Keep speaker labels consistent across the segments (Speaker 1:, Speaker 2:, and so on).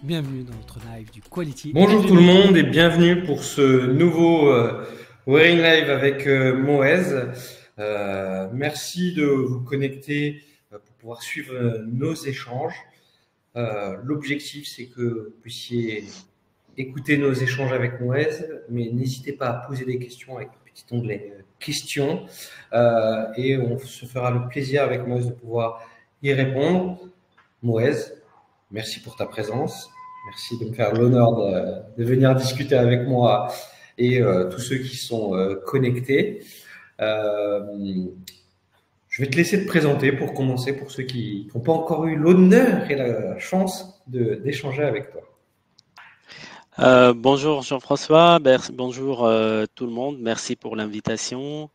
Speaker 1: Bienvenue dans notre live du Quality.
Speaker 2: Bonjour tout le monde et bienvenue pour ce nouveau Wearing Live avec Moez. Merci de vous connecter pour pouvoir suivre nos échanges. L'objectif, c'est que vous puissiez écouter nos échanges avec Moez, mais n'hésitez pas à poser des questions avec le petit onglet questions et on se fera le plaisir avec Moez de pouvoir y répondre. Moez, merci pour ta présence. Merci de me faire l'honneur de venir discuter avec moi et tous ceux qui sont connectés. Je vais te laisser te présenter pour commencer, pour ceux qui n'ont pas encore eu l'honneur et la chance d'échanger avec toi.
Speaker 3: Bonjour Jean-François, bonjour tout le monde, merci pour l'invitation.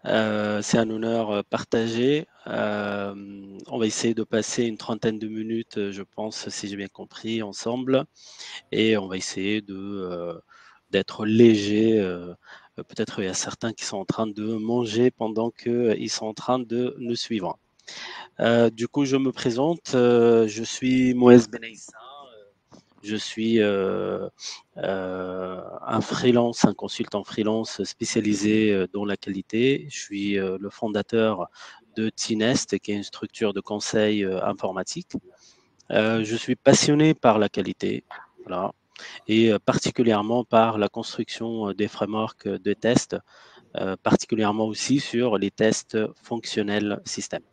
Speaker 3: C'est un honneur partagé. On va essayer de passer une trentaine de minutes, je pense, si j'ai bien compris, ensemble. Et on va essayer d'être léger. Peut-être il y a certains qui sont en train de manger pendant qu'ils sont en train de nous suivre. Du coup, je me présente. Je suis Moez Benaïssa. Je suis un freelance, un consultant freelance spécialisé dans la qualité. Je suis le fondateur de Tinest, qui est une structure de conseil informatique. Je suis passionné par la qualité, voilà, et particulièrement par la construction des frameworks de tests, particulièrement aussi sur les tests fonctionnels système.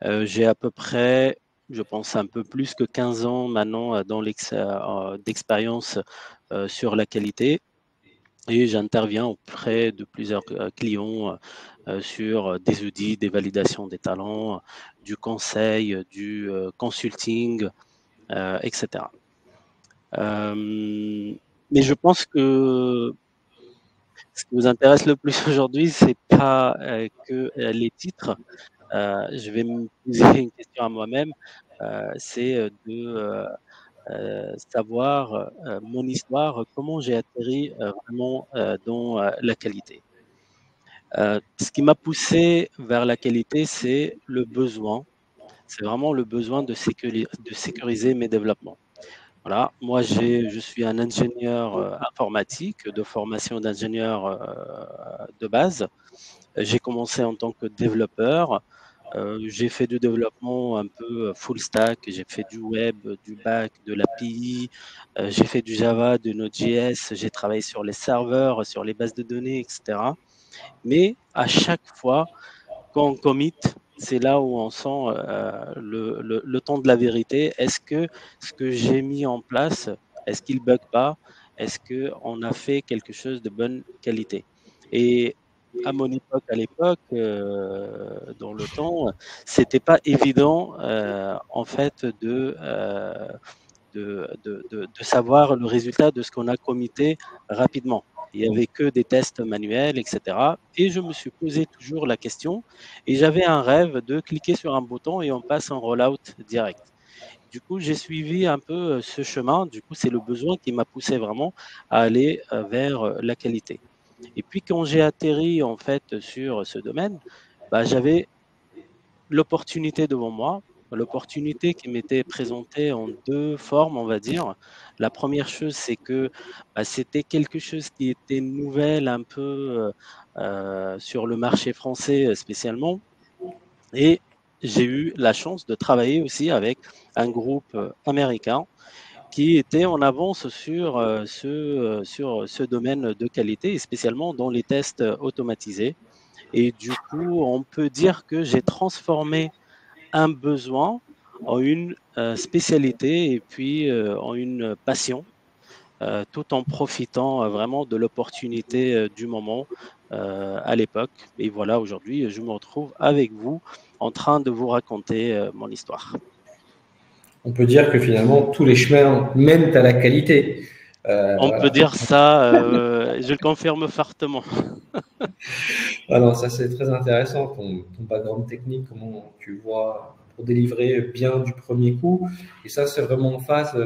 Speaker 3: J'ai à peu près, je pense, un peu plus que 15 ans maintenant d'expérience sur la qualité et j'interviens auprès de plusieurs clients sur des audits, des validations des talents, du conseil, du consulting, etc. Mais je pense que ce qui vous intéresse le plus aujourd'hui, c'est pas que les titres. Je vais me poser une question à moi-même, c'est de savoir mon histoire, comment j'ai atterri vraiment dans la qualité. Ce qui m'a poussé vers la qualité, c'est le besoin. C'est vraiment le besoin de sécuriser mes développements. Voilà, moi je suis un ingénieur informatique, de formation d'ingénieur de base. J'ai commencé en tant que développeur. J'ai fait du développement un peu full stack, j'ai fait du web, du back, de l'API, j'ai fait du Java, de Node.js, j'ai travaillé sur les serveurs, sur les bases de données, etc. Mais à chaque fois, quand on commit, c'est là où on sent le temps de la vérité. Est-ce que ce que j'ai mis en place, est-ce qu'il ne bug pas? Est-ce qu'on a fait quelque chose de bonne qualité? Et à mon époque, dans le temps, c'était pas évident en fait de savoir le résultat de ce qu'on a commité rapidement. Il n'y avait que des tests manuels, etc. Et je me suis posé toujours la question et j'avais un rêve de cliquer sur un bouton et on passe en rollout direct. Du coup, j'ai suivi un peu ce chemin. Du coup, c'est le besoin qui m'a poussé vraiment à aller vers la qualité. Et puis, quand j'ai atterri en fait sur ce domaine, bah, j'avais l'opportunité devant moi, l'opportunité qui m'était présentée en deux formes, on va dire. La première chose, c'est que bah, c'était quelque chose qui était nouvelle un peu sur le marché français spécialement. Et j'ai eu la chance de travailler aussi avec un groupe américain qui était en avance sur ce domaine de qualité, et spécialement dans les tests automatisés. Et du coup, on peut dire que j'ai transformé un besoin en une spécialité et puis en une passion, tout en profitant vraiment de l'opportunité du moment à l'époque. Et voilà, aujourd'hui, je me retrouve avec vous en train de vous raconter mon histoire.
Speaker 2: On peut dire que finalement, tous les chemins mènent à la qualité.
Speaker 3: On peut dire ça, je le confirme fortement.
Speaker 2: Alors, ça, c'est très intéressant, ton background technique, comment tu vois pour délivrer bien du premier coup. Et ça, c'est vraiment en phase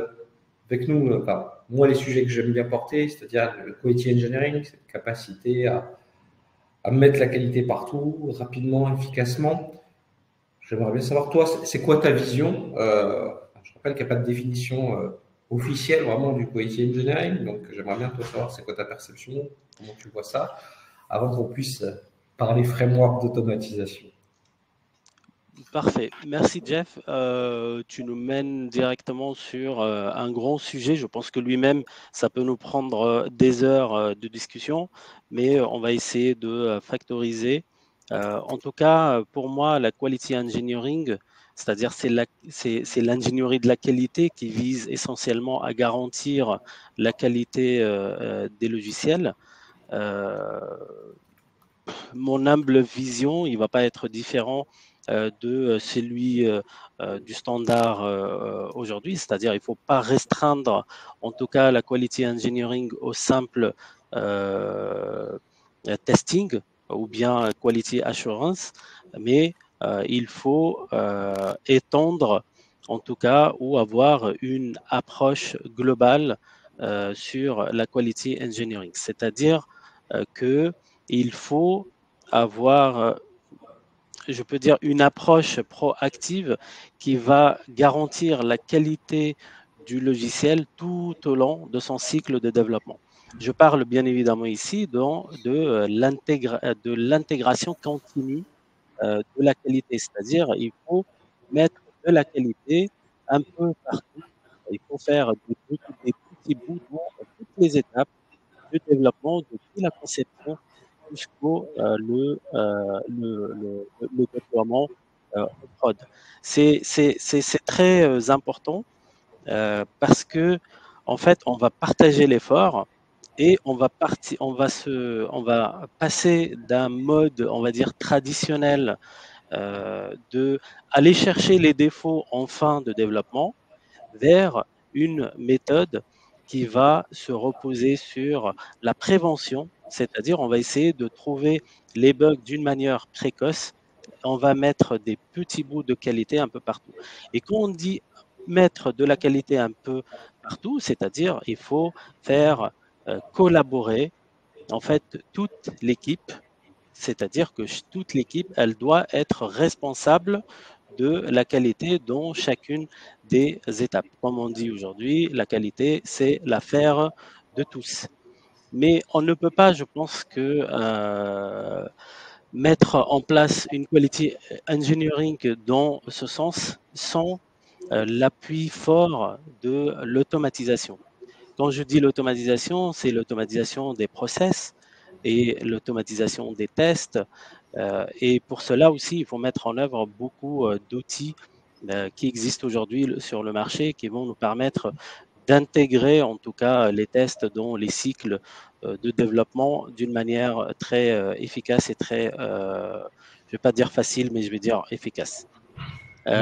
Speaker 2: avec nous. Enfin, moi, les sujets que j'aime bien porter, c'est-à-dire le quality engineering, cette capacité à mettre la qualité partout, rapidement, efficacement. J'aimerais bien savoir, toi, c'est quoi ta vision Je rappelle qu'il n'y a pas de définition officiel vraiment du quality engineering. Donc, j'aimerais bien toi savoir c'est quoi ta perception, comment tu vois ça, avant qu'on puisse parler framework d'automatisation.
Speaker 3: Parfait. Merci Jeff. Tu nous mènes directement sur un grand sujet. Je pense que lui-même, ça peut nous prendre des heures de discussion, mais on va essayer de factoriser. En tout cas, pour moi, la quality engineering, c'est-à-dire c'est l'ingénierie de la qualité qui vise essentiellement à garantir la qualité des logiciels. Mon humble vision, il ne va pas être différent de celui du standard aujourd'hui, c'est-à-dire il ne faut pas restreindre en tout cas la quality engineering au simple testing ou bien quality assurance, mais il faut étendre en tout cas ou avoir une approche globale sur la quality engineering, c'est-à-dire qu'il faut avoir, je peux dire, une approche proactive qui va garantir la qualité du logiciel tout au long de son cycle de développement. Je parle bien évidemment ici de l'intégration continue de la qualité, c'est-à-dire il faut mettre de la qualité un peu partout. Il faut faire des petits bouts dans toutes les étapes de développement, depuis la conception jusqu'au le déploiement en prod. C'est très important parce que en fait, on va partager l'effort et on va passer d'un mode, on va dire traditionnel, de aller chercher les défauts en fin de développement vers une méthode qui va se reposer sur la prévention, c'est-à-dire on va essayer de trouver les bugs d'une manière précoce, on va mettre des petits bouts de qualité un peu partout. Et quand on dit mettre de la qualité un peu partout, c'est-à-dire il faut faire collaborer en fait toute l'équipe, c'est-à-dire que toute l'équipe, elle doit être responsable de la qualité dans chacune des étapes. Comme on dit aujourd'hui, la qualité, c'est l'affaire de tous. Mais on ne peut pas, je pense, que mettre en place une quality engineering dans ce sens sans l'appui fort de l'automatisation. Quand je dis l'automatisation, c'est l'automatisation des process et l'automatisation des tests. Et pour cela aussi, il faut mettre en œuvre beaucoup d'outils qui existent aujourd'hui sur le marché qui vont nous permettre d'intégrer en tout cas les tests dans les cycles de développement d'une manière très efficace et très, je ne vais pas dire facile, mais je vais dire efficace.
Speaker 2: Il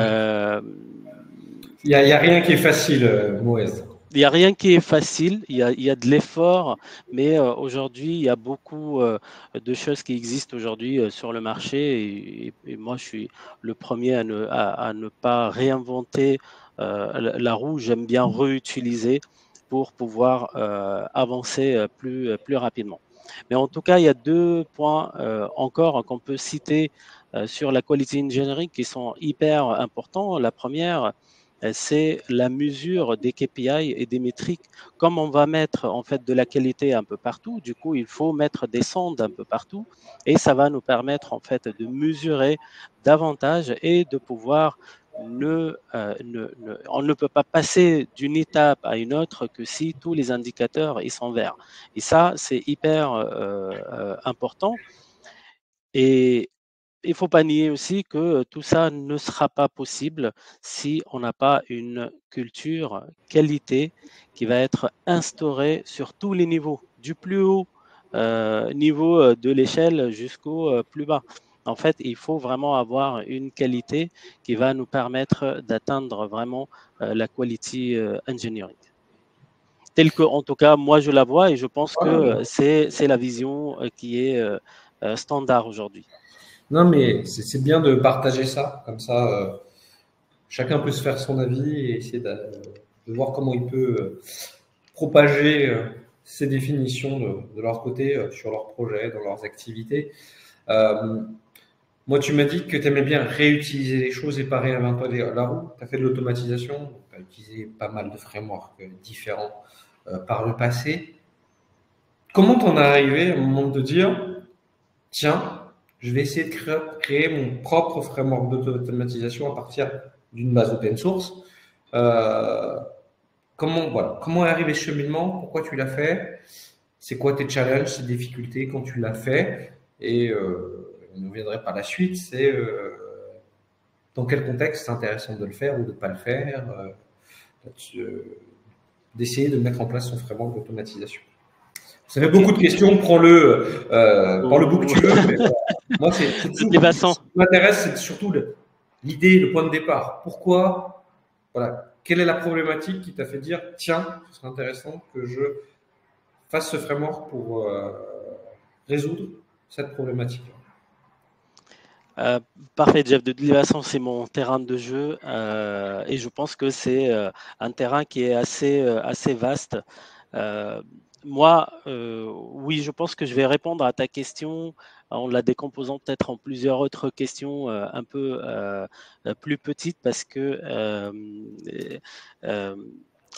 Speaker 2: n'y a rien qui est facile, Moez.
Speaker 3: Il n'y a rien qui est facile, il y a de l'effort, mais aujourd'hui, il y a beaucoup de choses qui existent aujourd'hui sur le marché et moi, je suis le premier à ne pas réinventer la roue, j'aime bien réutiliser pour pouvoir avancer plus rapidement. Mais en tout cas, il y a deux points encore qu'on peut citer sur la quality engineering qui sont hyper importants. La première, c'est la mesure des KPI et des métriques. Comme on va mettre en fait de la qualité un peu partout, du coup, il faut mettre des sondes un peu partout et ça va nous permettre en fait de mesurer davantage et de pouvoir on ne peut pas passer d'une étape à une autre que si tous les indicateurs ils sont verts. Et ça, c'est hyper important. Et il ne faut pas nier aussi que tout ça ne sera pas possible si on n'a pas une culture qualité qui va être instaurée sur tous les niveaux, du plus haut niveau de l'échelle jusqu'au plus bas. En fait, il faut vraiment avoir une qualité qui va nous permettre d'atteindre vraiment la quality engineering. Telle que, en tout cas, moi, je la vois et je pense que c'est la vision qui est standard aujourd'hui.
Speaker 2: Non, mais c'est bien de partager ça. Comme ça, chacun peut se faire son avis et essayer de voir comment il peut propager ces définitions de leur côté sur leurs projets, dans leurs activités. Moi, tu m'as dit que tu aimais bien réutiliser les choses et pas réinventer la roue. Tu as fait de l'automatisation, tu as utilisé pas mal de frameworks différents par le passé. Comment t'en es arrivé à un moment de dire, tiens, je vais essayer de créer mon propre framework d'automatisation à partir d'une base open source. Euh, comment est arrivé ce cheminement? Pourquoi tu l'as fait? C'est quoi tes challenges, tes difficultés quand tu l'as fait? Et on reviendrait par la suite, c'est dans quel contexte c'est intéressant de le faire ou de ne pas le faire, d'essayer de mettre en place son framework d'automatisation. Ça fait beaucoup de questions, prends le bout que tu veux, mais moi, c'est tout. Ce qui m'intéresse, c'est surtout l'idée, le point de départ. Pourquoi, voilà, quelle est la problématique qui t'a fait dire, tiens, ce serait intéressant que je fasse ce framework pour résoudre cette problématique.
Speaker 3: Parfait, Jeff. De toute façon, c'est mon terrain de jeu et je pense que c'est un terrain qui est assez vaste. Moi, oui, je pense que je vais répondre à ta question en la décomposant peut-être en plusieurs autres questions un peu plus petites parce que,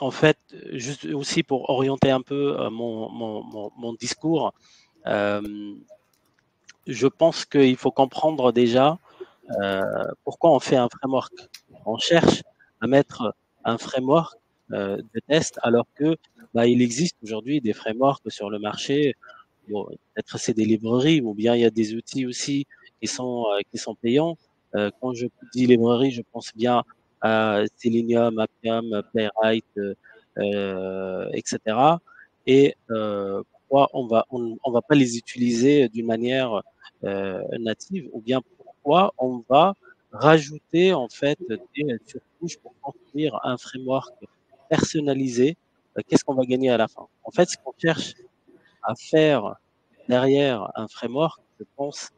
Speaker 3: en fait, juste aussi pour orienter un peu mon discours, je pense qu'il faut comprendre déjà pourquoi on fait un framework. On cherche à mettre un framework de test alors que il existe aujourd'hui des frameworks sur le marché. Bon, peut-être c'est des librairies ou bien il y a des outils aussi qui sont payants. Quand je dis librairie, je pense bien à Selenium, Appium, Playwright, etc. Et pourquoi on va pas les utiliser d'une manière native ou bien pourquoi on va rajouter en fait des surcouches pour construire un framework personnalisé. Qu'est-ce qu'on va gagner à la fin? En fait, ce qu'on cherche à faire derrière un framework, je pense,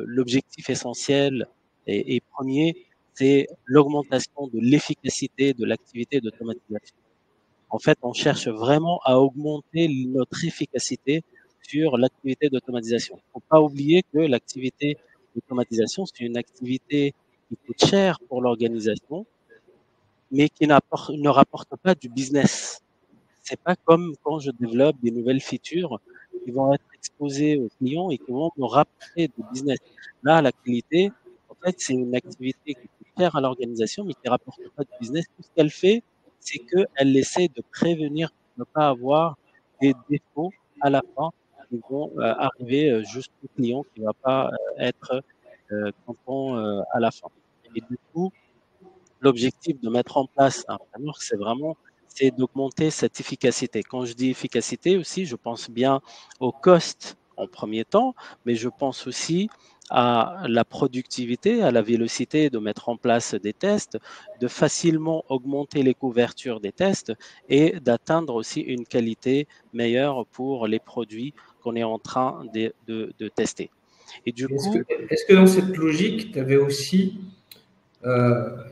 Speaker 3: l'objectif essentiel et premier, c'est l'augmentation de l'efficacité de l'activité d'automatisation. En fait, on cherche vraiment à augmenter notre efficacité sur l'activité d'automatisation. Il ne faut pas oublier que l'activité d'automatisation, c'est une activité qui coûte cher pour l'organisation, mais qui ne rapporte pas du business. C'est pas comme quand je développe des nouvelles features qui vont être exposées aux clients et qui vont me rapporter du business. Là, la qualité, en fait, c'est une activité qui coûte cher à l'organisation, mais qui rapporte pas de business. Tout ce qu'elle fait, c'est qu'elle essaie de prévenir de ne pas avoir des défauts à la fin qui vont arriver jusqu'au client qui va pas être content à la fin. Et du coup, l'objectif de mettre en place un framework, c'est d'augmenter cette efficacité. Quand je dis efficacité aussi, je pense bien au cost en premier temps, mais je pense aussi à la productivité, à la vélocité de mettre en place des tests, de facilement augmenter les couvertures des tests et d'atteindre aussi une qualité meilleure pour les produits qu'on est en train de tester. Et du coup,
Speaker 2: est-ce que dans cette logique, tu avais aussi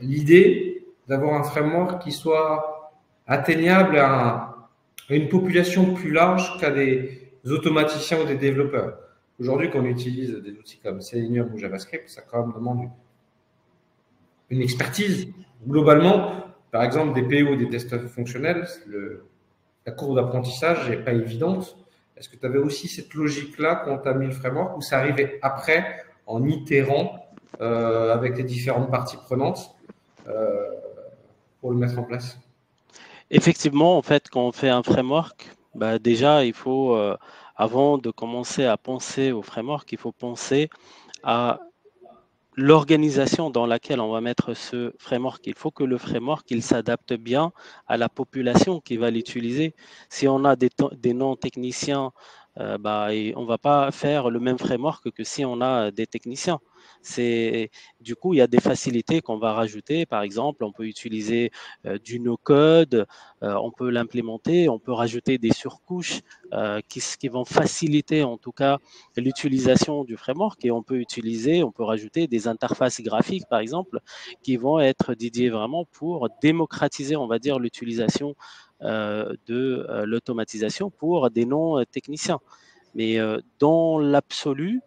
Speaker 2: l'idée d'avoir un framework qui soit atteignable à une population plus large qu'à des automaticiens ou des développeurs? Aujourd'hui, quand on utilise des outils comme Selenium ou JavaScript, ça quand même demande une expertise. Globalement, par exemple, des PO, des tests fonctionnels, la courbe d'apprentissage n'est pas évidente. Est-ce que tu avais aussi cette logique-là quand tu as mis le framework ou ça arrivait après en itérant avec les différentes parties prenantes pour le mettre en place?
Speaker 3: Effectivement, en fait, quand on fait un framework, déjà, il faut, avant de commencer à penser au framework, il faut penser à l'organisation dans laquelle on va mettre ce framework. Il faut que le framework il s'adapte bien à la population qui va l'utiliser. Si on a des non-techniciens, on ne va pas faire le même framework que si on a des techniciens. Du coup, il y a des facilités qu'on va rajouter. Par exemple, on peut utiliser du no-code, on peut l'implémenter, on peut rajouter des surcouches qui vont faciliter en tout cas l'utilisation du framework et on peut rajouter des interfaces graphiques par exemple qui vont être dédiées vraiment pour démocratiser, on va dire, l'utilisation de l'automatisation pour des non-techniciens. Mais dans l'absolu,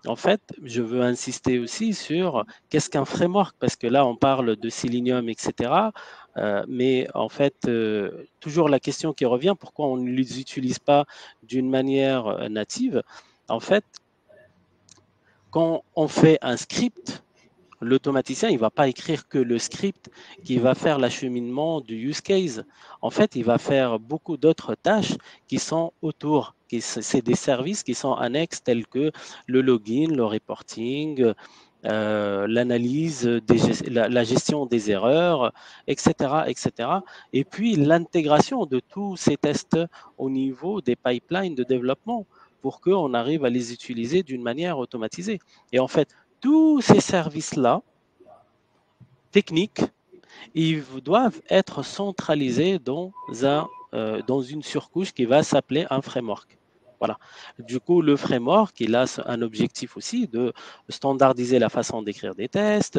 Speaker 3: En fait, je veux insister aussi sur qu'est-ce qu'un framework, parce que là, on parle de Selenium, etc. Mais en fait, toujours la question qui revient, pourquoi on ne les utilise pas d'une manière native? En fait, quand on fait un script, l'automaticien, il ne va pas écrire que le script qui va faire l'acheminement du use case. En fait, il va faire beaucoup d'autres tâches qui sont autour. C'est des services qui sont annexes tels que le login, le reporting, l'analyse, la gestion des erreurs, etc., etc. Et puis l'intégration de tous ces tests au niveau des pipelines de développement pour qu'on arrive à les utiliser d'une manière automatisée. Et en fait, tous ces services-là, techniques, ils doivent être centralisés dans une surcouche qui va s'appeler un framework. Voilà. Du coup, le framework, il a un objectif aussi de standardiser la façon d'écrire des tests.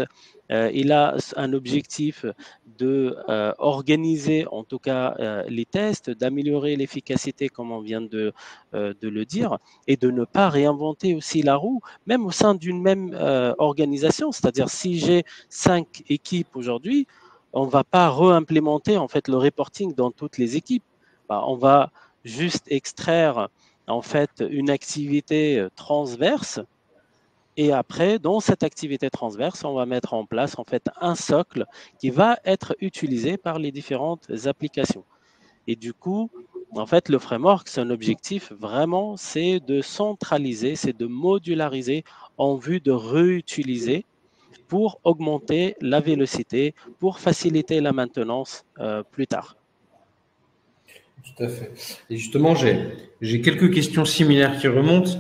Speaker 3: Il a un objectif de organiser, en tout cas, les tests, d'améliorer l'efficacité, comme on vient de le dire, et de ne pas réinventer aussi la roue, même au sein d'une même organisation. C'est-à-dire, si j'ai 5 équipes aujourd'hui, on ne va pas réimplémenter en fait le reporting dans toutes les équipes. On va juste extraire en fait une activité transverse et après, dans cette activité transverse, on va mettre en place en fait un socle qui va être utilisé par les différentes applications. Et du coup, en fait, le framework, son objectif vraiment, c'est de centraliser, c'est de modulariser en vue de réutiliser pour augmenter la vélocité, pour faciliter la maintenance plus tard.
Speaker 2: Tout à fait. Et justement, j'ai quelques questions similaires qui remontent,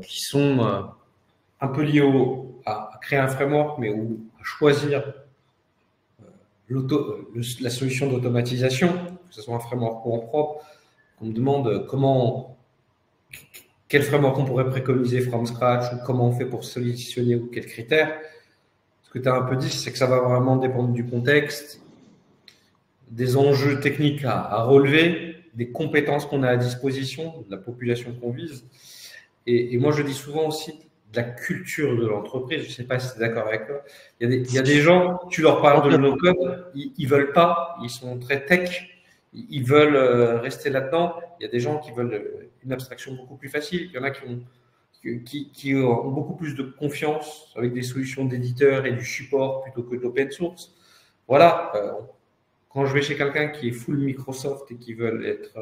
Speaker 2: qui sont un peu liées à créer un framework, mais à choisir la solution d'automatisation, que ce soit un framework ou en propre. On me demande quel framework on pourrait préconiser from scratch ou comment on fait pour sélectionner ou quels critères. Ce que tu as un peu dit, c'est que ça va vraiment dépendre du contexte, des enjeux techniques à relever, des compétences qu'on a à disposition, de la population qu'on vise. Et moi, je dis souvent aussi de la culture de l'entreprise. Je ne sais pas si tu es d'accord avec moi. Il y a des gens, tu leur parles de no-code, ils veulent pas, ils sont très tech, ils veulent rester là-dedans. Il y a des gens qui veulent une abstraction beaucoup plus facile. Il y en a qui ont beaucoup plus de confiance avec des solutions d'éditeurs et du support plutôt que de l'open source. Voilà. Quand je vais chez quelqu'un qui est full Microsoft et qui veut être,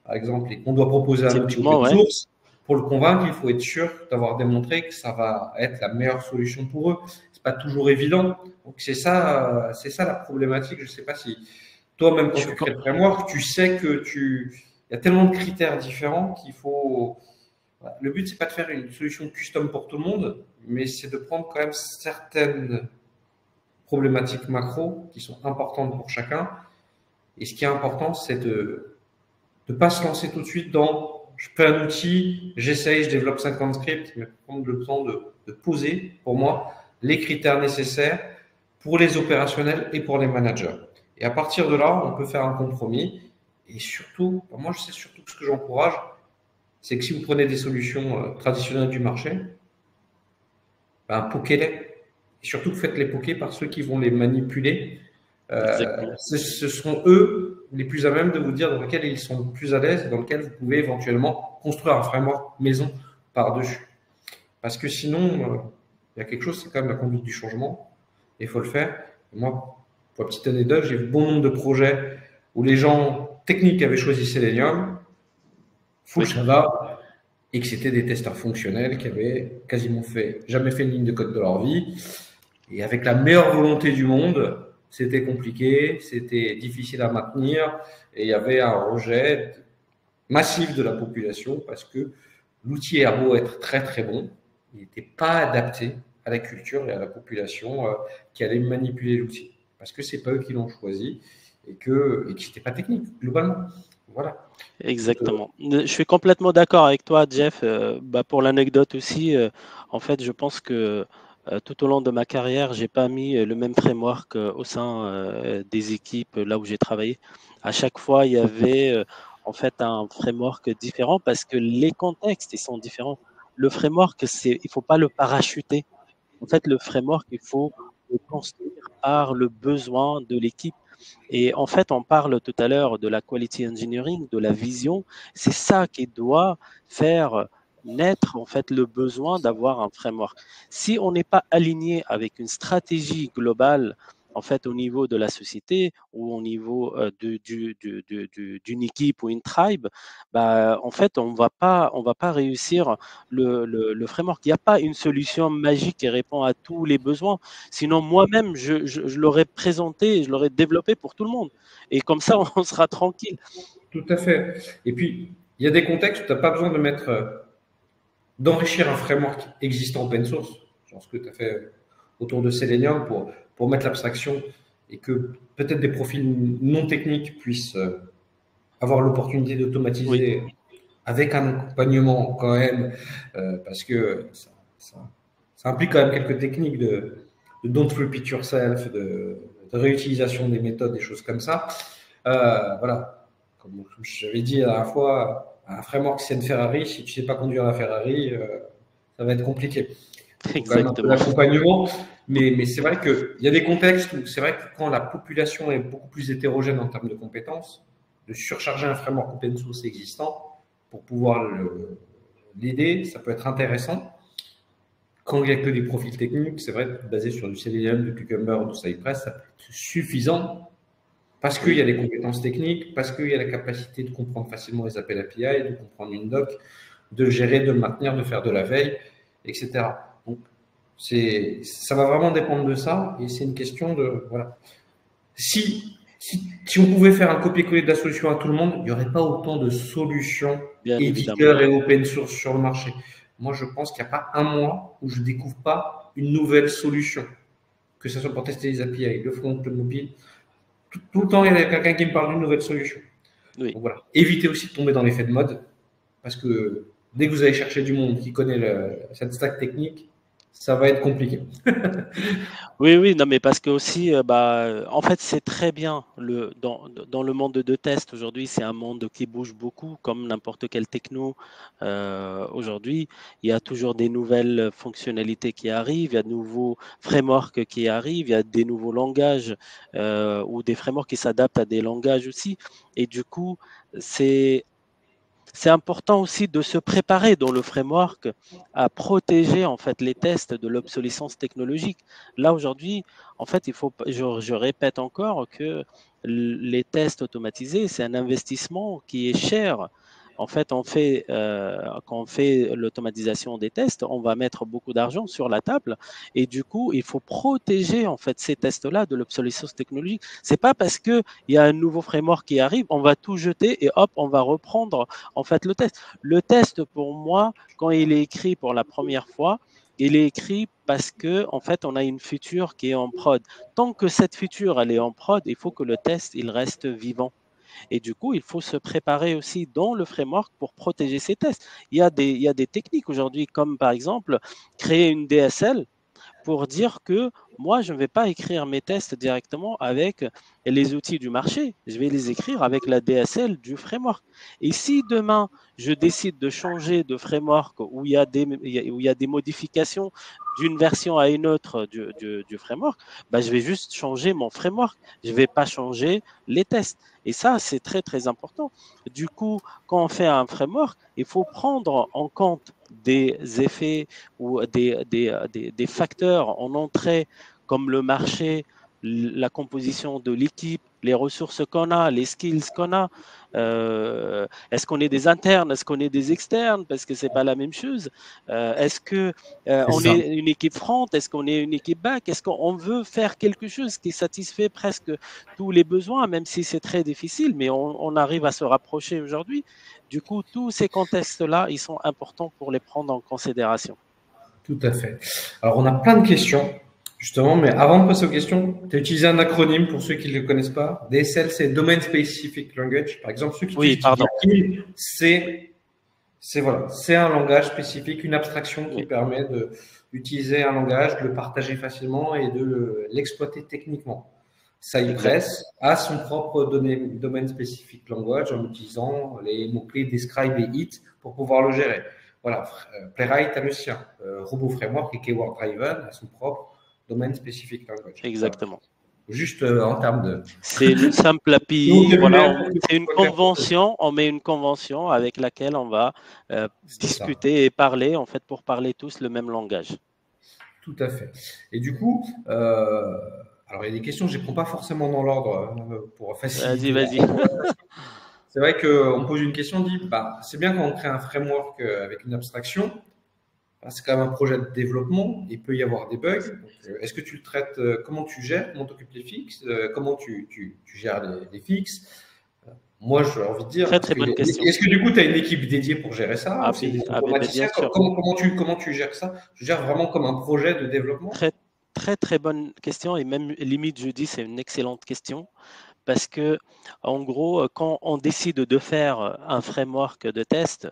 Speaker 2: par exemple, et qu'on doit proposer un outil open source, pour le convaincre, il faut être sûr d'avoir démontré que ça va être la meilleure solution pour eux. C'est pas toujours évident. Donc c'est ça la problématique. Je sais pas si toi-même quand tu crées le framework, tu sais que il y a tellement de critères différents qu'il faut. Le but c'est pas de faire une solution custom pour tout le monde, mais c'est de prendre quand même certaines problématiques macro qui sont importantes pour chacun. Et ce qui est important, c'est de ne pas se lancer tout de suite dans je fais un outil, j'essaye, je développe 50 scripts, mais prendre le temps de poser, pour moi, les critères nécessaires pour les opérationnels et pour les managers. Et à partir de là, on peut faire un compromis. Et surtout, moi, je sais surtout que ce que j'encourage, c'est que si vous prenez des solutions traditionnelles du marché, poquez-les. Et surtout, faites-les poker par ceux qui vont les manipuler. Ce sont eux les plus à même de vous dire dans lequel ils sont plus à l'aise, dans lequel vous pouvez éventuellement construire un framework maison par-dessus. Parce que sinon, il y a quelque chose, c'est quand même la conduite du changement. Et il faut le faire. Et moi, pour la petite anecdote, j'ai vu bon nombre de projets où les gens techniques avaient choisi Selenium, full Java, et que c'était des testeurs fonctionnels qui avaient quasiment jamais fait une ligne de code de leur vie. Et avec la meilleure volonté du monde, c'était compliqué, c'était difficile à maintenir et il y avait un rejet massif de la population parce que l'outil a beau être très très bon, il n'était pas adapté à la culture et à la population qui allait manipuler l'outil parce que c'est pas eux qui l'ont choisi et que c'était pas technique globalement. Voilà.
Speaker 3: Exactement. Je suis complètement d'accord avec toi, Jeff. Pour l'anecdote aussi, en fait, je pense que tout au long de ma carrière, j'ai pas mis le même framework au sein des équipes là où j'ai travaillé. À chaque fois, il y avait en fait un framework différent parce que les contextes ils sont différents. le framework, il ne faut pas le parachuter. En fait, le framework, il faut le construire par le besoin de l'équipe. Et en fait, on parle tout à l'heure de la quality engineering, de la vision. C'est ça qui doit faire naître en fait le besoin d'avoir un framework. Si on n'est pas aligné avec une stratégie globale en fait au niveau de la société ou au niveau d'une équipe ou une tribe, bah, en fait on va pas réussir le framework. Il n'y a pas une solution magique qui répond à tous les besoins. Sinon, moi-même, je l'aurais présenté, je l'aurais développé pour tout le monde. Et comme ça, on sera tranquille.
Speaker 2: Tout à fait. Et puis, il y a des contextes où tu n'as pas besoin de mettre, d'enrichir un framework existant open source, genre ce que tu as fait autour de Selenium pour mettre l'abstraction et que peut-être des profils non techniques puissent avoir l'opportunité d'automatiser avec un accompagnement quand même, parce que ça implique quand même quelques techniques de don't repeat yourself, de réutilisation des méthodes, des choses comme ça. Voilà, comme j'avais dit la dernière fois, un framework c'est une Ferrari, si tu sais pas conduire la Ferrari, ça va être compliqué. Il faut quand même un peu d'accompagnement, mais c'est vrai qu'il y a des contextes où c'est vrai que quand la population est beaucoup plus hétérogène en termes de compétences, de surcharger un framework open source existant pour pouvoir l'aider, ça peut être intéressant. Quand il n'y a que des profils techniques, c'est vrai que basé sur du Selenium, du Cucumber ou du Cypress, ça peut être suffisant parce qu'il y a des compétences techniques, parce qu'il y a la capacité de comprendre facilement les appels API, de comprendre une doc, de le gérer, de le maintenir, de faire de la veille, etc. Donc, ça va vraiment dépendre de ça et c'est une question de… Voilà. Si on pouvait faire un copier-coller de la solution à tout le monde, il n'y aurait pas autant de solutions éditeurs et open source sur le marché. Moi, je pense qu'il n'y a pas un mois où je ne découvre pas une nouvelle solution, que ce soit pour tester les API, le front, le mobile. Tout le temps, il y a quelqu'un qui me parle d'une nouvelle solution.
Speaker 3: Oui.
Speaker 2: Donc, voilà. Évitez aussi de tomber dans l'effet de mode, parce que dès que vous allez chercher du monde qui connaît cette stack technique, ça va être compliqué.
Speaker 3: Oui, non, mais parce que aussi, en fait, c'est très bien. Dans le monde de test aujourd'hui, c'est un monde qui bouge beaucoup, comme n'importe quelle techno. Aujourd'hui, il y a toujours des nouvelles fonctionnalités qui arrivent, il y a de nouveaux frameworks qui arrivent, il y a des nouveaux langages ou des frameworks qui s'adaptent à des langages aussi. Et du coup, c'est important aussi de se préparer dans le framework à protéger en fait les tests de l'obsolescence technologique. Là aujourd'hui, en fait, je répète encore que les tests automatisés, c'est un investissement qui est cher. En fait, quand on fait l'automatisation des tests, on va mettre beaucoup d'argent sur la table et du coup, il faut protéger en fait ces tests-là de l'obsolescence technologique. C'est pas parce que il y a un nouveau framework qui arrive, on va tout jeter et hop, on va reprendre en fait le test. Le test, pour moi, quand il est écrit pour la première fois, il est écrit parce que en fait, on a une feature qui est en prod. Tant que cette feature elle est en prod, il faut que le test il reste vivant. Et du coup, il faut se préparer aussi dans le framework pour protéger ces tests. Il y a des techniques aujourd'hui, comme par exemple créer une DSL pour dire que moi, je ne vais pas écrire mes tests directement avec les outils du marché. Je vais les écrire avec la DSL du framework. Et si demain, je décide de changer de framework où il y a des modifications d'une version à une autre du framework, bah, je vais juste changer mon framework. Je ne vais pas changer les tests. Et ça, c'est très, très important. Du coup, quand on fait un framework, il faut prendre en compte des effets ou des facteurs en entrée comme le marché, la composition de l'équipe, les ressources qu'on a, les skills qu'on a. Est-ce qu'on est des internes, est-ce qu'on est des externes, parce que c'est pas la même chose. Est-ce que on est une équipe front, est-ce qu'on est une équipe back, est-ce qu'on veut faire quelque chose qui satisfait presque tous les besoins, même si c'est très difficile, mais on arrive à se rapprocher aujourd'hui. Du coup, tous ces contextes-là, ils sont importants pour les prendre en considération.
Speaker 2: Tout à fait. Alors, on a plein de questions, justement, mais avant de passer aux questions, tu as utilisé un acronyme pour ceux qui ne le connaissent pas. DSL, c'est Domain Specific Language. Par exemple, ceux qui utilisent Jekyll, c'est un langage spécifique, une abstraction qui permet d'utiliser un langage, de le partager facilement et de l'exploiter techniquement. Cypress a son propre domaine spécifique language en utilisant les mots-clés describe et it pour pouvoir le gérer. voilà, Playwright a le sien, Robot Framework et Keyword Driven a son propre domaine spécifique language.
Speaker 3: Exactement.
Speaker 2: Juste en termes de...
Speaker 3: C'est une simple API, voilà, c'est une convention, on met une convention avec laquelle on va discuter et parler, en fait, pour parler tous le même langage.
Speaker 2: Tout à fait. Et du coup, alors il y a des questions, je ne les prends pas forcément dans l'ordre pour faciliter.
Speaker 3: Vas-y.
Speaker 2: C'est vrai qu'on pose une question, on dit, bah, c'est bien quand on crée un framework avec une abstraction, c'est quand même un projet de développement, il peut y avoir des bugs. Est-ce que tu le traites, comment tu gères, comment tu occupes les fixes, comment tu gères les fixes? Moi, j'ai envie de dire,
Speaker 3: très bonne question.
Speaker 2: Est-ce que du coup, tu as une équipe dédiée pour gérer ça? Comment tu gères ça? Tu gères vraiment comme un projet de développement?
Speaker 3: Très bonne question, et même limite, je dis, c'est une excellente question. Parce que, en gros, quand on décide de faire un framework de test,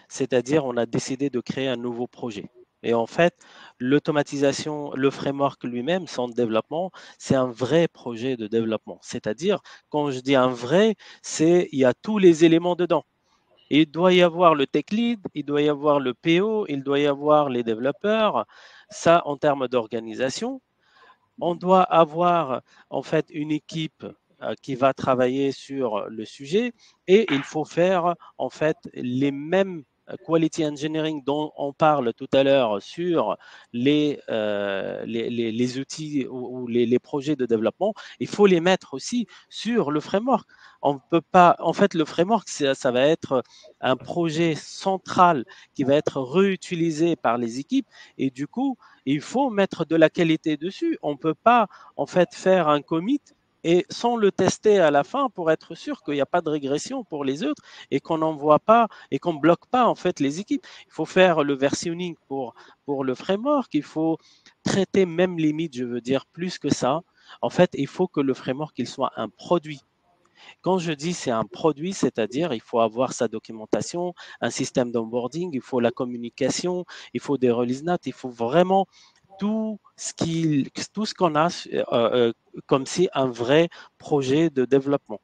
Speaker 3: c'est-à-dire on a décidé de créer un nouveau projet. Et en fait, l'automatisation, le framework lui-même, son développement, c'est un vrai projet de développement. C'est-à-dire, quand je dis un vrai, il y a tous les éléments dedans. Il doit y avoir le tech lead, il doit y avoir le PO, il doit y avoir les développeurs. Ça, en termes d'organisation, on doit avoir en fait une équipe qui va travailler sur le sujet, et il faut faire en fait les mêmes quality engineering dont on parle tout à l'heure sur les outils ou les projets de développement. Il faut les mettre aussi sur le framework. On peut pas, en fait, le framework, ça va être un projet central qui va être réutilisé par les équipes, et du coup, il faut mettre de la qualité dessus. On ne peut pas en fait faire un commit et sans le tester à la fin pour être sûr qu'il n'y a pas de régression pour les autres et qu'on n'envoie pas et qu'on ne bloque pas en fait les équipes. Il faut faire le versionning pour le framework. Il faut traiter même limite, je veux dire plus que ça. En fait, il faut que le framework il soit un produit. Quand je dis c'est un produit, c'est-à-dire il faut avoir sa documentation, un système d'onboarding, il faut la communication, il faut des release notes, il faut vraiment tout ce qu'on a comme si un vrai projet de développement.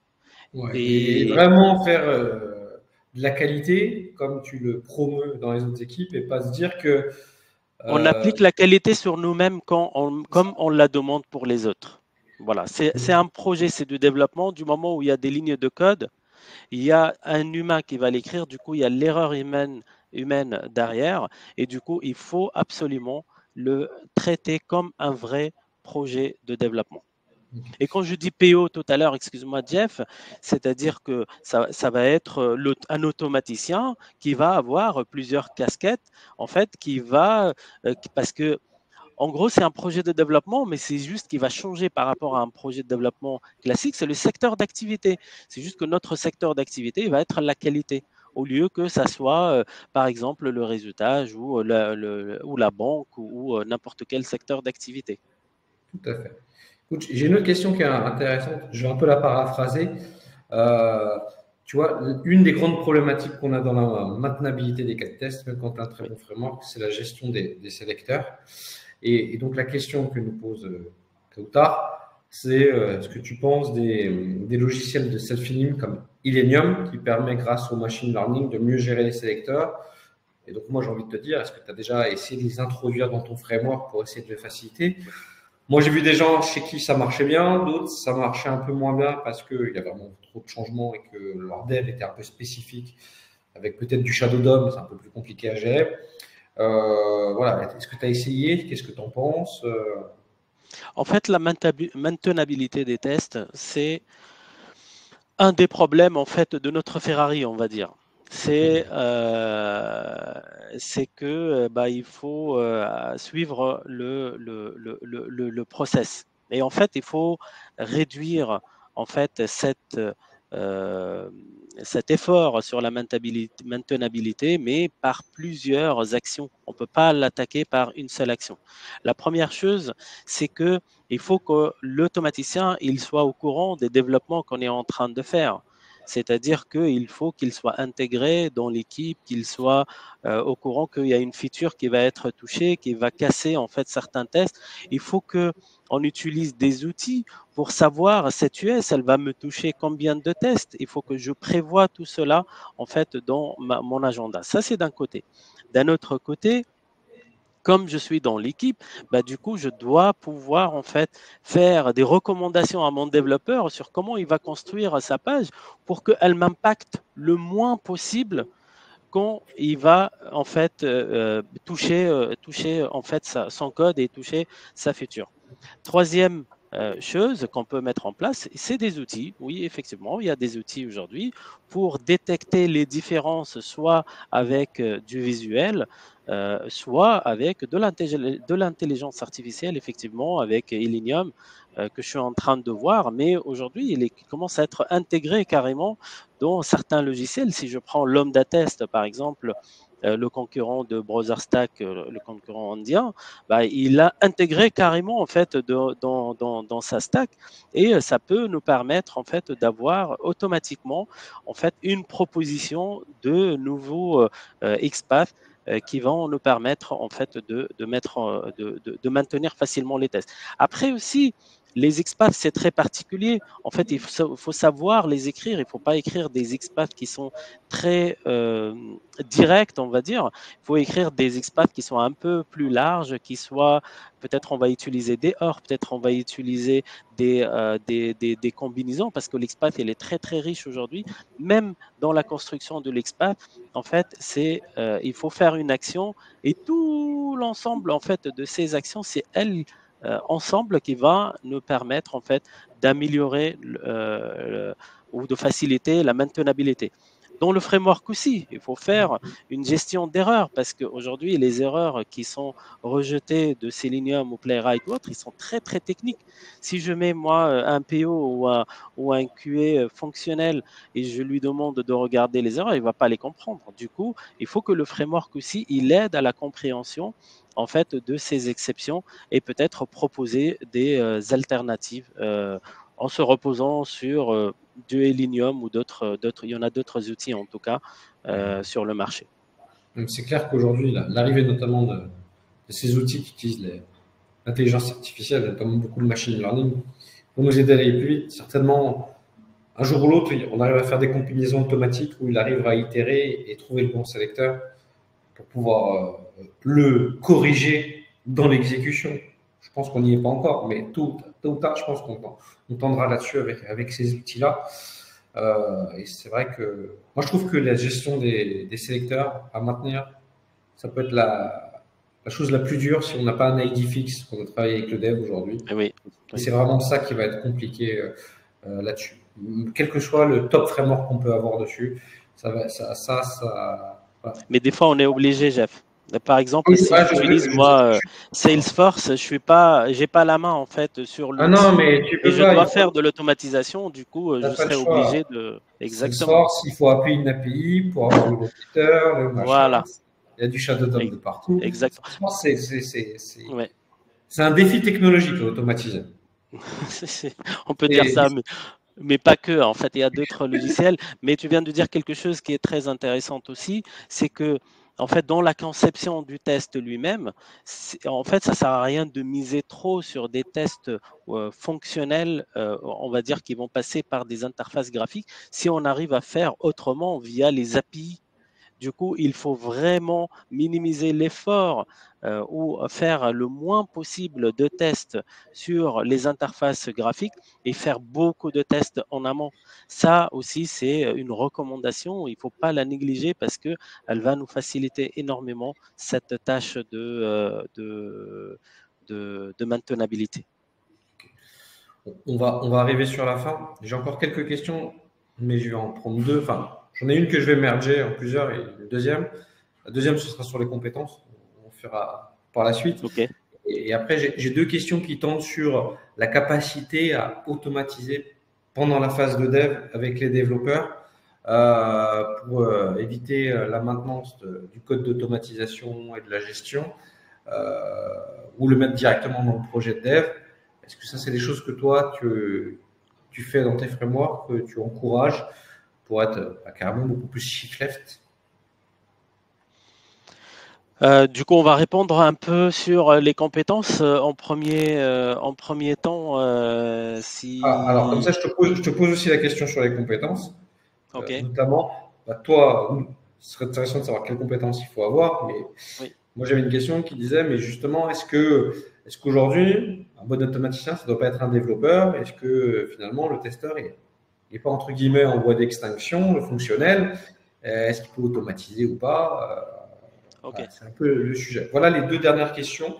Speaker 2: Ouais, et vraiment faire de la qualité comme tu le promeus dans les autres équipes, et pas se dire que...
Speaker 3: on applique la qualité sur nous-mêmes comme on la demande pour les autres. Voilà, c'est un projet, c'est du développement. Du moment où il y a des lignes de code, il y a un humain qui va l'écrire, du coup, il y a l'erreur humaine derrière, et du coup, il faut absolument le traiter comme un vrai projet de développement. Et quand je dis PO tout à l'heure, excuse-moi Jeff, c'est-à-dire que ça va être un automaticien qui va avoir plusieurs casquettes, en fait, parce que en gros, c'est un projet de développement, mais c'est juste qu'il va changer par rapport à un projet de développement classique, c'est le secteur d'activité. C'est juste que notre secteur d'activité va être la qualité, au lieu que ça soit, par exemple, le réseautage ou la banque ou n'importe quel secteur d'activité.
Speaker 2: Tout à fait. Écoute, j'ai une autre question qui est intéressante, je vais un peu la paraphraser. Tu vois, une des grandes problématiques qu'on a dans la maintenabilité des cas de test, même quand tu as un très bon framework, c'est la gestion des sélecteurs. Et donc, la question que nous pose Kautar, c'est ce que tu penses des logiciels de self-healing comme Illenium, qui permet, grâce au machine learning, de mieux gérer les sélecteurs. Et donc, moi, j'ai envie de te dire, est-ce que tu as déjà essayé de les introduire dans ton framework pour essayer de les faciliter? Moi, j'ai vu des gens chez qui ça marchait bien, d'autres, ça marchait un peu moins bien parce qu'il y a vraiment trop de changements et que leur dev était un peu spécifique, avec peut-être du Shadow DOM, c'est un peu plus compliqué à gérer. Voilà, est-ce que tu as essayé? Qu'est-ce que tu en penses?
Speaker 3: En fait, la maintenabilité des tests, c'est un des problèmes en fait de notre Ferrari, on va dire. C'est que il faut suivre le process. Et en fait, il faut réduire en fait cet effort sur la maintenabilité, mais par plusieurs actions. On ne peut pas l'attaquer par une seule action. La première chose, c'est que il faut que l'automaticien il soit au courant des développements qu'on est en train de faire. c'est-à-dire qu'il faut qu'il soit intégré dans l'équipe, qu'il soit au courant qu'il y a une feature qui va être touchée, qui va casser en fait certains tests. Il faut que on utilise des outils pour savoir cette US, elle va me toucher combien de tests. Il faut que je prévoie tout cela en fait dans mon agenda. Ça, c'est d'un côté. D'un autre côté, comme je suis dans l'équipe, bah, du coup, je dois pouvoir en fait faire des recommandations à mon développeur sur comment il va construire sa page pour qu'elle m'impacte le moins possible quand il va en fait toucher en fait son code et toucher sa feature. Troisième chose qu'on peut mettre en place, c'est des outils. Oui, effectivement, il y a des outils aujourd'hui pour détecter les différences, soit avec du visuel, soit avec de l'intelligence artificielle, effectivement, avec Elinium, que je suis en train de voir. Mais aujourd'hui, il commence à être intégré carrément dans certains logiciels. Si je prends Lambda-Test, par exemple, le concurrent de BrowserStack, le concurrent indien, bah, il a intégré carrément en fait dans sa stack et ça peut nous permettre en fait d'avoir automatiquement en fait une proposition de nouveaux XPath qui vont nous permettre en fait de maintenir facilement les tests. Après aussi, les XPath, c'est très particulier. En fait, il faut savoir les écrire. Il ne faut pas écrire des XPath qui sont très directs, on va dire. Il faut écrire des XPath qui sont un peu plus larges, qui soient, peut-être on va utiliser des OR, peut-être on va utiliser des combinaisons, parce que l'XPath, il est très, très riche aujourd'hui. Même dans la construction de l'XPath, en fait, il faut faire une action et tout l'ensemble en fait, de ces actions, c'est elle ensemble qui va nous permettre en fait d'améliorer ou de faciliter la maintenabilité. Dans le framework aussi, il faut faire une gestion d'erreurs parce qu'aujourd'hui, les erreurs qui sont rejetées de Selenium ou Playwright ou autres, ils sont très, très techniques. Si je mets, moi, un PO ou un QA fonctionnel et je lui demande de regarder les erreurs, il ne va pas les comprendre. Du coup, il faut que le framework aussi, il aide à la compréhension en fait, de ces exceptions et peut-être proposer des alternatives en se reposant sur du Elinium ou d'autres, il y en a d'autres outils en tout cas sur le marché.
Speaker 2: C'est clair qu'aujourd'hui, l'arrivée notamment de ces outils qui utilisent l'intelligence artificielle, notamment beaucoup de machine learning, vont nous aider à aller plus vite. Certainement, un jour ou l'autre, on arrive à faire des combinaisons automatiques où il arrivera à itérer et trouver le bon sélecteur pour pouvoir le corriger dans l'exécution. Je pense qu'on n'y est pas encore, mais tôt ou tard, je pense qu'on tendra là-dessus avec ces outils-là. Et c'est vrai que moi, je trouve que la gestion des sélecteurs à maintenir, ça peut être la chose la plus dure si on n'a pas un ID fixe, qu'on a travaillé avec le dev aujourd'hui.
Speaker 3: Oui.
Speaker 2: Et c'est vraiment ça qui va être compliqué là-dessus. Quel que soit le top framework qu'on peut avoir dessus, voilà.
Speaker 3: Mais des fois, on est obligé, Jeff. Par exemple, si j'utilise moi Salesforce, j'ai pas la main en fait sur l'outil.
Speaker 2: Ah non, mais tu peux
Speaker 3: et je dois faire de l'automatisation. Du coup, je serai obligé de. Exactement.
Speaker 2: Salesforce, il faut appuyer une API pour avoir le recruteur, le machin.
Speaker 3: Voilà.
Speaker 2: Il y a du Shadow DOM de partout.
Speaker 3: Exactement.
Speaker 2: C'est un défi technologique automatiser.
Speaker 3: On peut dire ça, mais pas que. En fait, il y a d'autres logiciels. Mais tu viens de dire quelque chose qui est très intéressant aussi, c'est que en fait, dans la conception du test lui-même, en fait, ça ne sert à rien de miser trop sur des tests fonctionnels, on va dire, qui vont passer par des interfaces graphiques, si on arrive à faire autrement via les API. Du coup, il faut vraiment minimiser l'effort ou faire le moins possible de tests sur les interfaces graphiques et faire beaucoup de tests en amont. Ça aussi, c'est une recommandation. Il ne faut pas la négliger parce qu'elle va nous faciliter énormément cette tâche de maintenabilité.
Speaker 2: On va arriver sur la fin. J'ai encore quelques questions, mais je vais en prendre deux. Enfin, j'en ai une que je vais merger en plusieurs et une deuxième. La deuxième, ce sera sur les compétences. On fera par la suite.
Speaker 3: Okay.
Speaker 2: Et après, j'ai deux questions qui tendent sur la capacité à automatiser pendant la phase de dev avec les développeurs pour éviter la maintenance du code d'automatisation et de la gestion ou le mettre directement dans le projet de dev. Est-ce que ça, c'est des choses que toi, tu fais dans tes frameworks, que tu encourages pour être carrément beaucoup plus shift left?
Speaker 3: Du coup, on va répondre un peu sur les compétences en premier temps.
Speaker 2: Alors, comme
Speaker 3: Si...
Speaker 2: ça, je te pose aussi la question sur les compétences.
Speaker 3: Ok,
Speaker 2: Notamment, toi, ce serait intéressant de savoir quelles compétences il faut avoir, mais
Speaker 3: oui.
Speaker 2: moi j'avais une question qui disait, mais justement, est-ce qu'aujourd'hui, un bon automaticien, ça ne doit pas être un développeur? Est-ce que finalement, le testeur n'est pas entre guillemets en voie d'extinction, le fonctionnel? Est-ce qu'il peut automatiser ou pas?
Speaker 3: Ok,
Speaker 2: Voilà, c'est un peu le sujet. Voilà les deux dernières questions.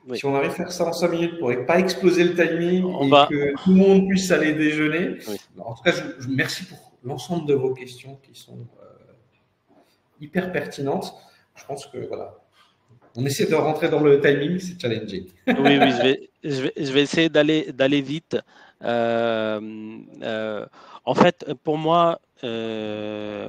Speaker 3: oui.
Speaker 2: Si on arrive à faire ça en 5 minutes pour ne pas exploser le timing
Speaker 3: On
Speaker 2: et
Speaker 3: va.
Speaker 2: que tout le monde puisse aller déjeuner,
Speaker 3: Oui.
Speaker 2: en tout cas, je merci pour l'ensemble de vos questions qui sont hyper pertinentes. Je pense que voilà, on essaie de rentrer dans le timing, c'est challenging.
Speaker 3: Oui, oui, je vais essayer d'aller vite. Euh, euh, En fait, pour moi,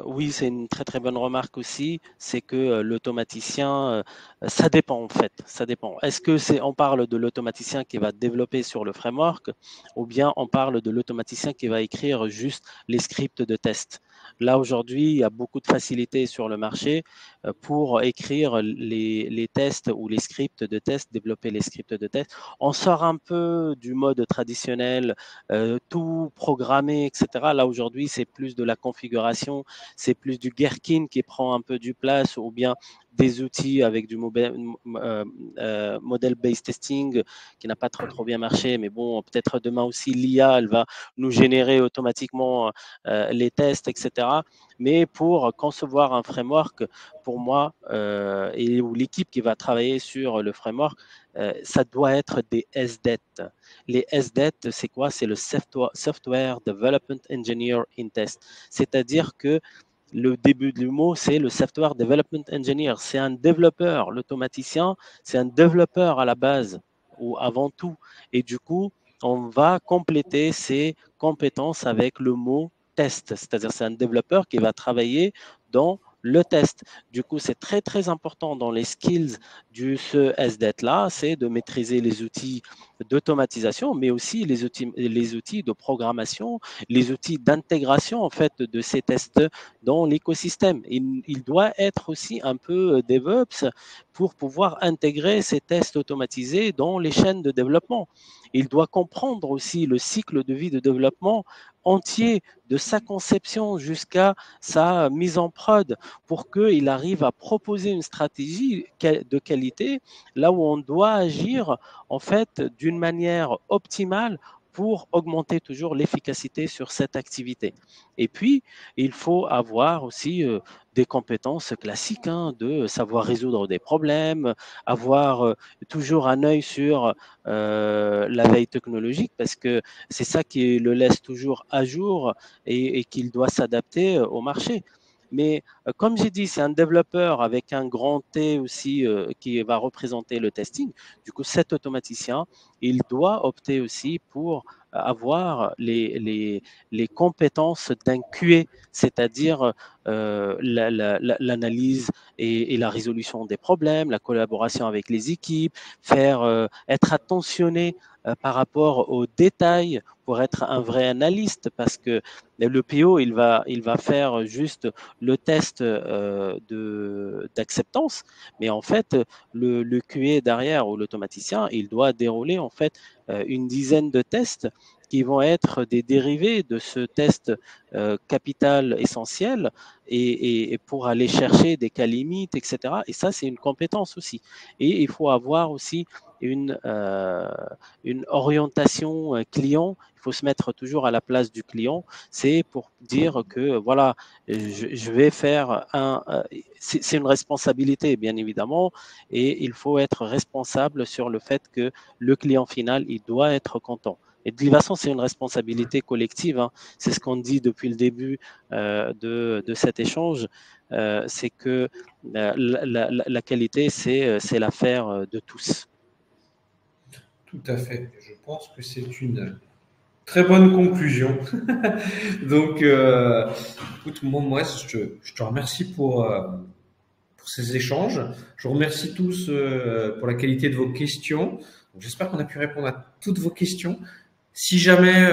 Speaker 3: oui, c'est une très très bonne remarque aussi. C'est que l'automaticien, ça dépend en fait. Ça dépend. Est-ce que on parle de l'automaticien qui va développer sur le framework, ou bien on parle de l'automaticien qui va écrire juste les scripts de test? Là aujourd'hui, il y a beaucoup de facilités sur le marché pour écrire les tests ou les scripts de test, développer les scripts de test. On sort un peu du mode traditionnel, tout programmé, etc. Là, aujourd'hui, c'est plus de la configuration, c'est plus du Gherkin qui prend un peu du place, ou bien des outils avec du model-based testing qui n'a pas trop bien marché, mais bon, peut-être demain aussi l'IA, elle va nous générer automatiquement les tests, etc. Mais pour concevoir un framework, pour moi, et où l'équipe qui va travailler sur le framework, ça doit être des SDET. Les SDET, c'est quoi? C'est le Software Development Engineer in Test. C'est-à-dire que le début du mot, c'est le Software Development Engineer. C'est un développeur. L'automaticien, c'est un développeur à la base ou avant tout. Et du coup, on va compléter ses compétences avec le mot test. C'est-à-dire c'est un développeur qui va travailler dans le test. Du coup, c'est très, très important dans les skills ce SDET-là, c'est de maîtriser les outils d'automatisation, mais aussi les outils de programmation, les outils d'intégration en fait de ces tests dans l'écosystème. Il doit être aussi un peu DevOps pour pouvoir intégrer ces tests automatisés dans les chaînes de développement. Il doit comprendre aussi le cycle de vie de développement entier, de sa conception jusqu'à sa mise en prod, pour qu'il arrive à proposer une stratégie de qualité là où on doit agir en fait d'une manière optimale pour augmenter toujours l'efficacité sur cette activité. Et puis, il faut avoir aussi des compétences classiques, hein, de savoir résoudre des problèmes, avoir toujours un œil sur la veille technologique, parce que c'est ça qui le laisse toujours à jour et qu'il doit s'adapter au marché. Mais comme j'ai dit, c'est un développeur avec un grand T aussi qui va représenter le testing. Du coup, cet automaticien, il doit opter aussi pour avoir les compétences d'un QA, c'est-à-dire l'analyse et la résolution des problèmes, la collaboration avec les équipes, être attentionné par rapport aux détails pour être un vrai analyste, parce que le PO, il va faire juste le test d'acceptance, mais en fait, le QA derrière ou l'automaticien, il doit dérouler en fait une dizaine de tests qui vont être des dérivés de ce test capital essentiel et pour aller chercher des cas limites, etc. Et ça, c'est une compétence aussi. Et il faut avoir aussi une orientation client. Il faut se mettre toujours à la place du client. C'est pour dire que voilà, je vais faire c'est une responsabilité, bien évidemment, et il faut être responsable sur le fait que le client final, il doit être content. Et de toute façon, c'est une responsabilité collective, hein. C'est ce qu'on dit depuis le début de cet échange. C'est que la qualité, c'est l'affaire de tous.
Speaker 2: Tout à fait. Je pense que c'est une très bonne conclusion. Donc, écoute, moi, je te remercie pour ces échanges. Je vous remercie tous pour la qualité de vos questions. J'espère qu'on a pu répondre à toutes vos questions. Si jamais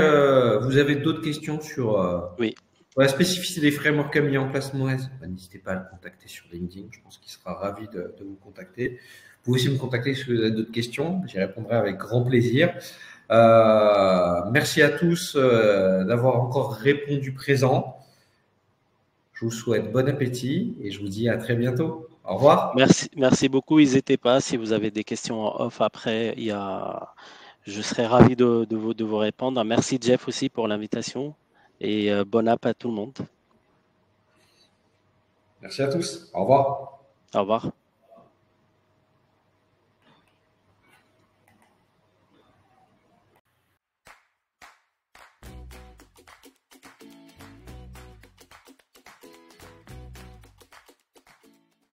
Speaker 2: vous avez d'autres questions sur
Speaker 3: Oui.
Speaker 2: la spécificité des frameworks qu'a mis en place Moez, n'hésitez pas à le contacter sur LinkedIn. Je pense qu'il sera ravi de vous contacter. Vous pouvez aussi me contacter si vous avez d'autres questions. J'y répondrai avec grand plaisir. Merci à tous d'avoir encore répondu présent. Je vous souhaite bon appétit et je vous dis à très bientôt. Au revoir.
Speaker 3: Merci beaucoup. N'hésitez pas si vous avez des questions en off après. Je serai ravi de vous répondre. Merci Jeff aussi pour l'invitation et bon app à tout le monde.
Speaker 2: Merci à tous. Au revoir.
Speaker 3: Au revoir.